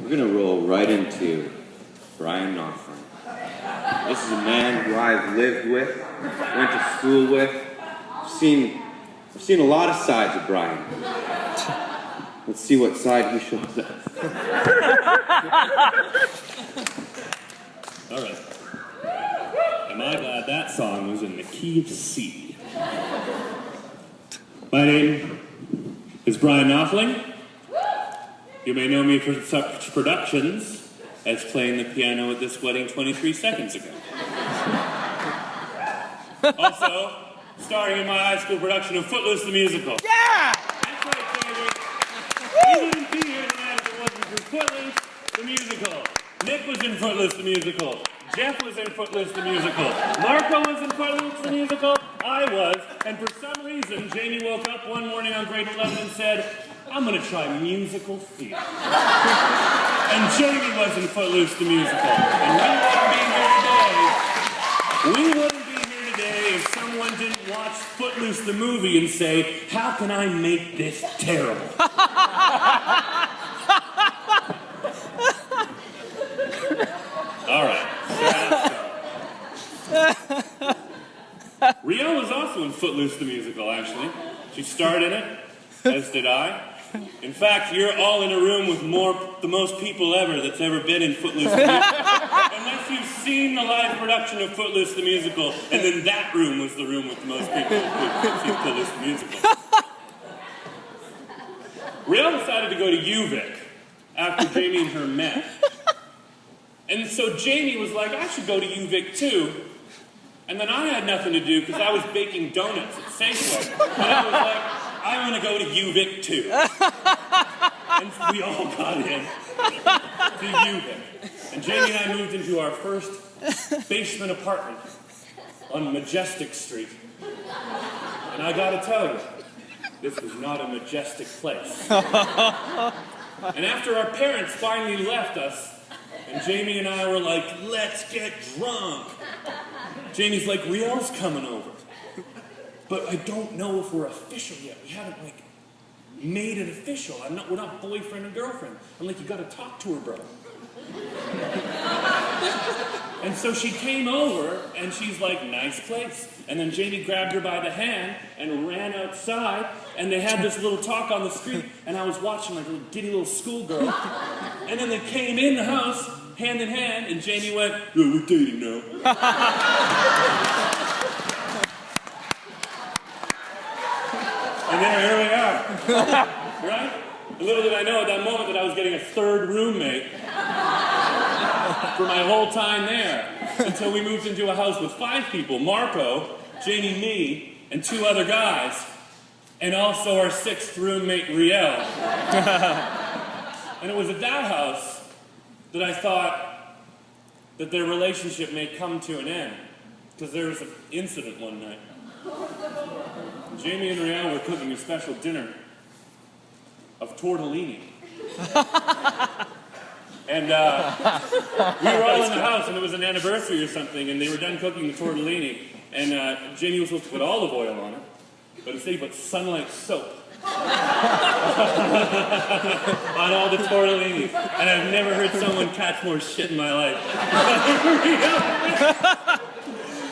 We're going to roll right into Bryan Knopfler. This is a man who I've lived with, went to school with. I've seen a lot of sides of Bryan. Let's see what side he shows us. All right. Am I glad that song was in the key of C? My name is Bryan Knopfler. You may know me for such productions as playing the piano at this wedding 23 seconds ago. Also, starring in my high school production of Footloose the Musical. Yeah! That's right, David. We wouldn't be here tonight if it wasn't for Footloose the Musical. Nick was in Footloose the Musical. Jeff was in Footloose the Musical. Marco was in Footloose the Musical. I was. And for some reason, Jamie woke up one morning on grade 11 and said, I'm going to try musical theater. And Jamie was in Footloose the Musical. And we wouldn't be here today if someone didn't watch Footloose the movie and say, how can I make this terrible? All right. Rielle was also in Footloose the Musical, actually. She starred in it, as did I. In fact, you're all in a room with the most people ever that's ever been in Footloose the Musical. Unless you've seen the live production of Footloose the Musical, and then that room was the room with the most people who've seen Footloose the Musical. Rielle decided to go to UVic after Jamie and her met. And so Jamie was like, I should go to UVic too. And then I had nothing to do because I was baking donuts at Safeway. And I was like, I want to go to UVic too. And we all got in to UVic. And Jamie and I moved into our first basement apartment on Majestic Street. And I got to tell you, this was not a majestic place. And after our parents finally left us, and Jamie and I were like, let's get drunk. Jamie's like, Rielle's coming over. But I don't know if we're official yet. We haven't, made it official. We're not boyfriend and girlfriend. I'm like, you gotta talk to her, bro. And so she came over, and she's like, nice place. And then Jamie grabbed her by the hand and ran outside, and they had this little talk on the street, and I was watching like a little giddy little schoolgirl. And then they came in the house, hand in hand, and Jamie went, oh, we're dating now. And then here we are, right? Little did I know at that moment that I was getting a third roommate for my whole time there, until we moved into a house with 5 people, Marco, Jamie, me, and 2 other guys, and also our 6th roommate, Rielle. And it was at that house that I thought that their relationship may come to an end, because there was an incident one night. Jamie and Rielle were cooking a special dinner of tortellini. And we were all in the house, and it was an anniversary or something, and they were done cooking the tortellini, and Jamie was supposed to put olive oil on it, but instead he put Sunlight soap on all the tortellini. And I've never heard someone catch more shit in my life.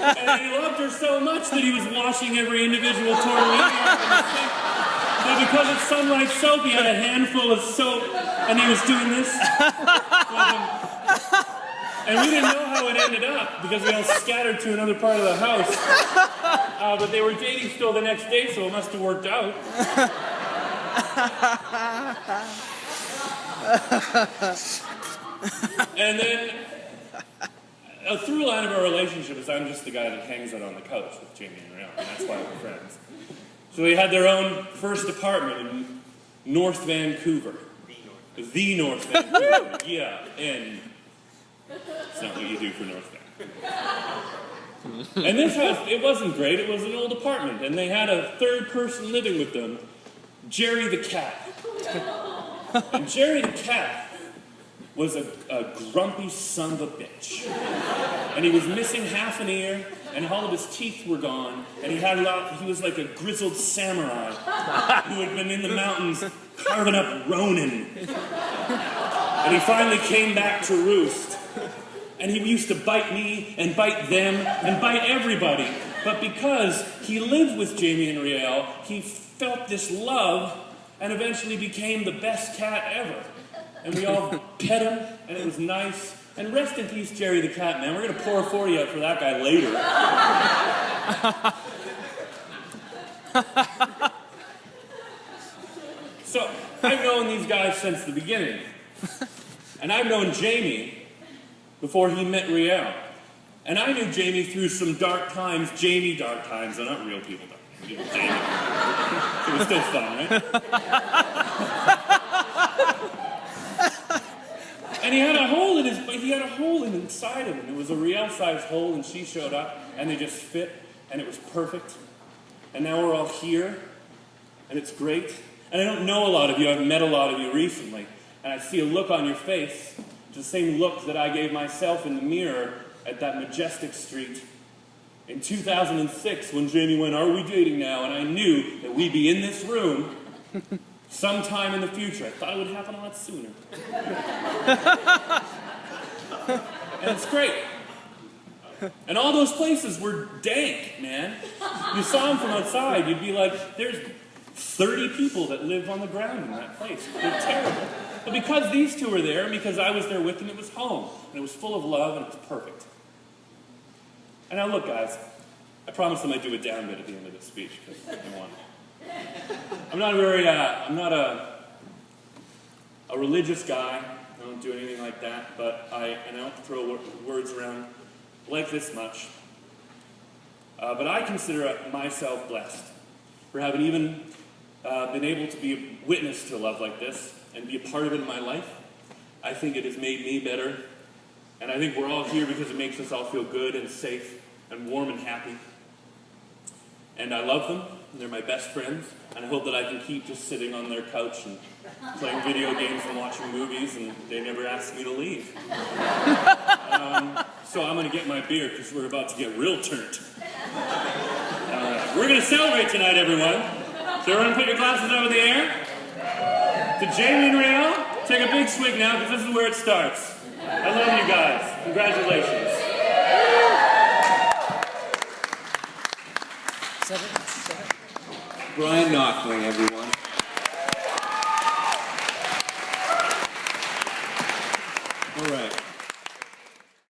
And he loved her so much that he was washing every individual tortellini off in the sink. But because it's Sunlight soap, he had a handful of soap, and he was doing this. And we didn't know how it ended up, because we all scattered to another part of the house. But they were dating still the next day, so it must have worked out. And then a through line of our relationship is I'm just the guy that hangs out on the couch with Jamie and Rielle, and that's why we're friends. So they had their own first apartment in North Vancouver. The North Vancouver. Yeah, and it's not what you do for North Vancouver. And this house, it wasn't great. It was an old apartment, and they had a 3rd person living with them, Jerry the cat. And Jerry the cat was a grumpy son of a bitch. And he was missing half an ear, and all of his teeth were gone, and he was like a grizzled samurai who had been in the mountains carving up Ronin. And he finally came back to roost. And he used to bite me and bite them and bite everybody. But because he lived with Jamie and Rielle, he felt this love and eventually became the best cat ever. And we all pet him, and it was nice. And rest in peace, Jerry the cat, man. We're going to pour a 40 out for that guy later. So, I've known these guys since the beginning. And I've known Jamie before he met Rielle. And I knew Jamie through some dark times, Jamie dark times, they're not real people dark times, you know, Jamie. It was still fun, right? And he had a hole in inside him, and it was a Rielle-sized hole, and she showed up, and they just fit, and it was perfect. And now we're all here, and it's great. And I don't know a lot of you, I've met a lot of you recently, and I see a look on your face, the same look that I gave myself in the mirror at that majestic street in 2006 when Jamie went, "Are we dating now?" And I knew that we'd be in this room sometime in the future. I thought it would happen a lot sooner. And it's great. And all those places were dank, man. You saw them from outside, you'd be like, there's 30 people that live on the ground in that place. They're terrible. But because these two were there, and because I was there with them, it was home. And it was full of love, and it was perfect. And now look, guys, I promised them I'd do a down bit at the end of this speech, because I want it. I'm not a religious guy. I don't do anything like that, but I don't throw words around like this much. But I consider myself blessed for having even been able to be a witness to a love like this and be a part of it in my life. I think it has made me better, and I think we're all here because it makes us all feel good and safe and warm and happy. And I love them. They're my best friends, and I hope that I can keep just sitting on their couch and playing video games and watching movies, and they never ask me to leave. So I'm going to get my beer because we're about to get real turned. We're going to celebrate tonight, everyone. So everyone put your glasses over the air. To Jamie and Rielle, take a big swig now because this is where it starts. I love you guys. Congratulations. Bryan Nothling, everyone.